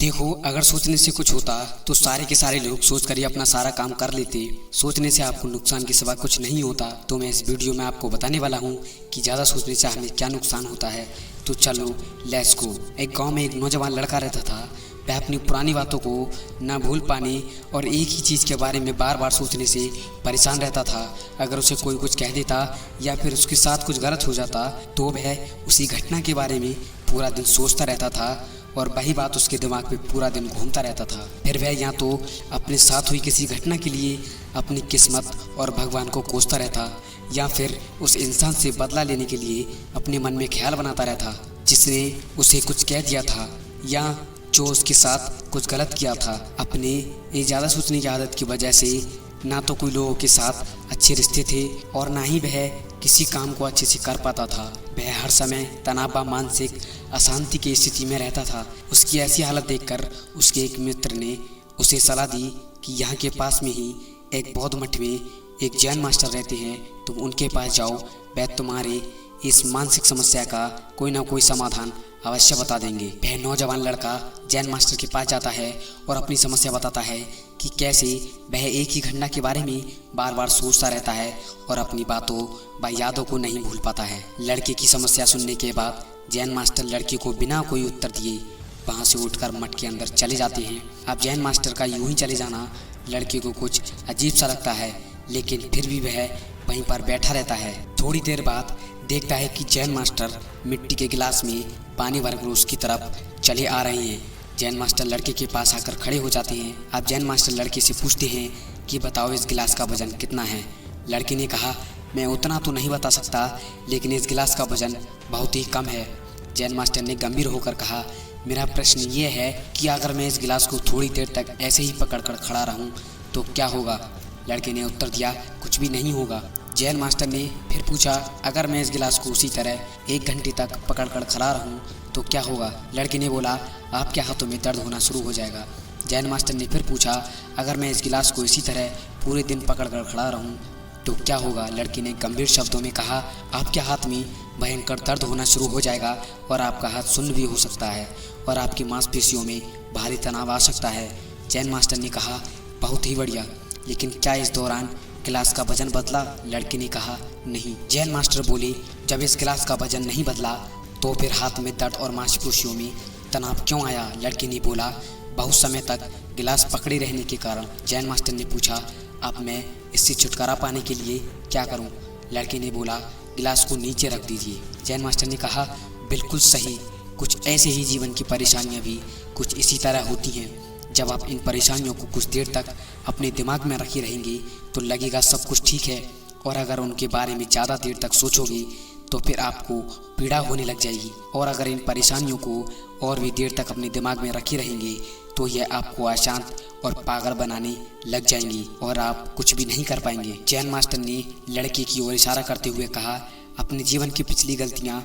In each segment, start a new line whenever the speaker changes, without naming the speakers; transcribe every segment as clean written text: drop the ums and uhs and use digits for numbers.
देखो, अगर सोचने से कुछ होता तो सारे के सारे लोग सोच कर ही अपना सारा काम कर लेते। सोचने से आपको नुकसान के सिवा कुछ नहीं होता। तो मैं इस वीडियो में आपको बताने वाला हूँ कि ज़्यादा सोचने से हमें क्या नुकसान होता है। तो चलो लेट्स गो। एक गांव में एक नौजवान लड़का रहता था। वह अपनी पुरानी बातों को ना भूल पाने और एक ही चीज़ के बारे में बार बार सोचने से परेशान रहता था। अगर उसे कोई कुछ कह देता या फिर उसके साथ कुछ गलत हो जाता तो वह उसी घटना के बारे में पूरा दिन सोचता रहता था और वही बात उसके दिमाग पे पूरा दिन घूमता रहता था। फिर वह या तो अपने साथ हुई किसी घटना के लिए अपनी किस्मत और भगवान को कोसता रहता या फिर उस इंसान से बदला लेने के लिए अपने मन में ख्याल बनाता रहता जिसने उसे कुछ कह दिया था या जो उसके साथ कुछ गलत किया था। अपने ये ज़्यादा सोचने की आदत की वजह से ना तो कोई लोगों के साथ अच्छे रिश्ते थे और ना ही वह किसी काम को अच्छे से कर पाता था। वह हर समय तनाव व मानसिक अशांति की स्थिति में रहता था। उसकी ऐसी हालत देखकर उसके एक मित्र ने उसे सलाह दी कि यहाँ के पास में ही एक बौद्ध मठ में एक जैन मास्टर रहते हैं, तुम उनके पास जाओ, वह तुम्हारे इस मानसिक समस्या का कोई ना कोई समाधान अवश्य बता देंगे। वह नौजवान लड़का जैन मास्टर के पास जाता है और अपनी समस्या बताता है कि कैसे वह एक ही घटना के बारे में बार बार सोचता रहता है और अपनी बातों व यादों को नहीं भूल पाता है। लड़के की समस्या सुनने के बाद जैन मास्टर लड़के को बिना कोई उत्तर दिए वहाँ से उठकर मठ के अंदर चले जाते हैं। अब जैन मास्टर का यूं ही चले जाना लड़के को कुछ अजीब सा लगता है, लेकिन फिर भी वह वहीं पर बैठा रहता है। थोड़ी देर बाद देखता है कि जैन मास्टर मिट्टी के गिलास में पानी भरकर उसकी तरफ चले आ रहे हैं। जैन मास्टर लड़के के पास आकर खड़े हो जाते हैं। अब जैन मास्टर लड़के से पूछते हैं कि बताओ इस गिलास का वजन कितना है। लड़के ने कहा, मैं उतना तो नहीं बता सकता, लेकिन इस गिलास का वजन बहुत ही कम है। जैन मास्टर ने गंभीर होकर कहा, मेरा प्रश्न ये है कि अगर मैं इस गिलास को थोड़ी देर तक ऐसे ही पकड़कर खड़ा रहूं तो क्या होगा। लड़के ने उत्तर दिया, कुछ भी नहीं होगा। जैन मास्टर ने फिर पूछा, अगर मैं इस गिलास को उसी तरह 1 घंटे तक पकड़कर खड़ा रहूं तो क्या होगा। लड़के ने बोला, आपके हाथों में दर्द होना शुरू हो जाएगा। जैन मास्टर ने फिर पूछा, अगर मैं इस गिलास को इसी तरह पूरे दिन पकड़कर खड़ा रहूं तो क्या होगा। लड़के ने गंभीर शब्दों में कहा, आपके हाथ में भयंकर दर्द होना शुरू हो जाएगा और आपका हाथ सुन्न भी हो सकता है और आपकी मांसपेशियों में भारी तनाव आ सकता है। जैन मास्टर ने कहा, बहुत ही बढ़िया, लेकिन क्या इस दौरान गिलास का वजन बदला। लड़के ने कहा, नहीं। जैन मास्टर बोले, जब इस गिलास का वजन नहीं बदला तो फिर हाथ में दर्द और मांसपेशियों में तनाव क्यों आया। लड़के ने बोला, बहुत समय तक गिलास पकड़े रहने के कारण। जैन मास्टर ने पूछा, अब मैं इससे छुटकारा पाने के लिए क्या करूं। लड़के ने बोला, गिलास को नीचे रख दीजिए। जैन मास्टर ने कहा, बिल्कुल सही, कुछ ऐसे ही जीवन की परेशानियां भी कुछ इसी तरह होती हैं। जब आप इन परेशानियों को कुछ देर तक अपने दिमाग में रखे रहेंगे तो लगेगा सब कुछ ठीक है, और अगर उनके बारे में ज़्यादा देर तक सोचोगे तो फिर आपको पीड़ा होने लग जाएगी, और अगर इन परेशानियों को और भी देर तक अपने दिमाग में रखे रहेंगे तो यह आपको अशांत और पागल बनाने लग जाएंगी और आप कुछ भी नहीं कर पाएंगे। जैन मास्टर ने लड़के की ओर इशारा करते हुए कहा, अपने जीवन की पिछली गलतियां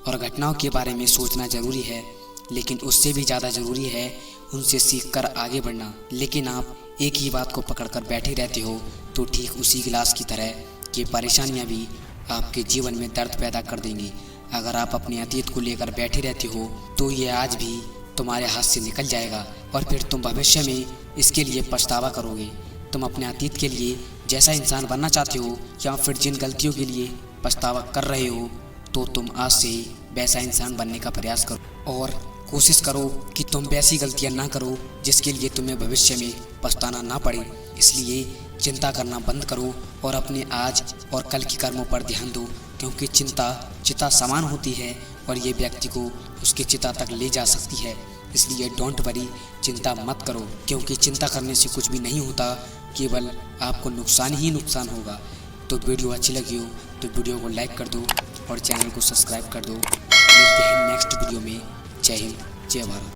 और घटनाओं के बारे में सोचना जरूरी है, लेकिन उससे भी ज़्यादा ज़रूरी है उनसे सीखकर आगे बढ़ना। लेकिन आप एक ही बात को पकड़कर बैठे रहते हो तो ठीक उसी गिलास की तरह ये परेशानियां भी आपके जीवन में दर्द पैदा कर देंगी। अगर आप अपने अतीत को लेकर बैठे रहते हो तो ये आज भी तुम्हारे हाथ से निकल जाएगा और फिर तुम भविष्य में इसके लिए पछतावा करोगे। तुम अपने अतीत के लिए जैसा इंसान बनना चाहते हो या फिर जिन गलतियों के लिए पछतावा कर रहे हो तो तुम आज से ही वैसा इंसान बनने का प्रयास करो और कोशिश करो कि तुम वैसी गलतियां ना करो जिसके लिए तुम्हें भविष्य में पछताना ना पड़े। इसलिए चिंता करना बंद करो और अपने आज और कल के कर्मों पर ध्यान दो, क्योंकि चिंता चिता समान होती है और ये व्यक्ति को उसकी चिता तक ले जा सकती है। इसलिए डोंट वरी, चिंता मत करो, क्योंकि चिंता करने से कुछ भी नहीं होता, केवल आपको नुकसान ही नुकसान होगा। तो वीडियो अच्छी लगी हो तो वीडियो को लाइक कर दो और चैनल को सब्सक्राइब कर दो। मिलते हैं नेक्स्ट वीडियो में। जय हिंद, जय भारत।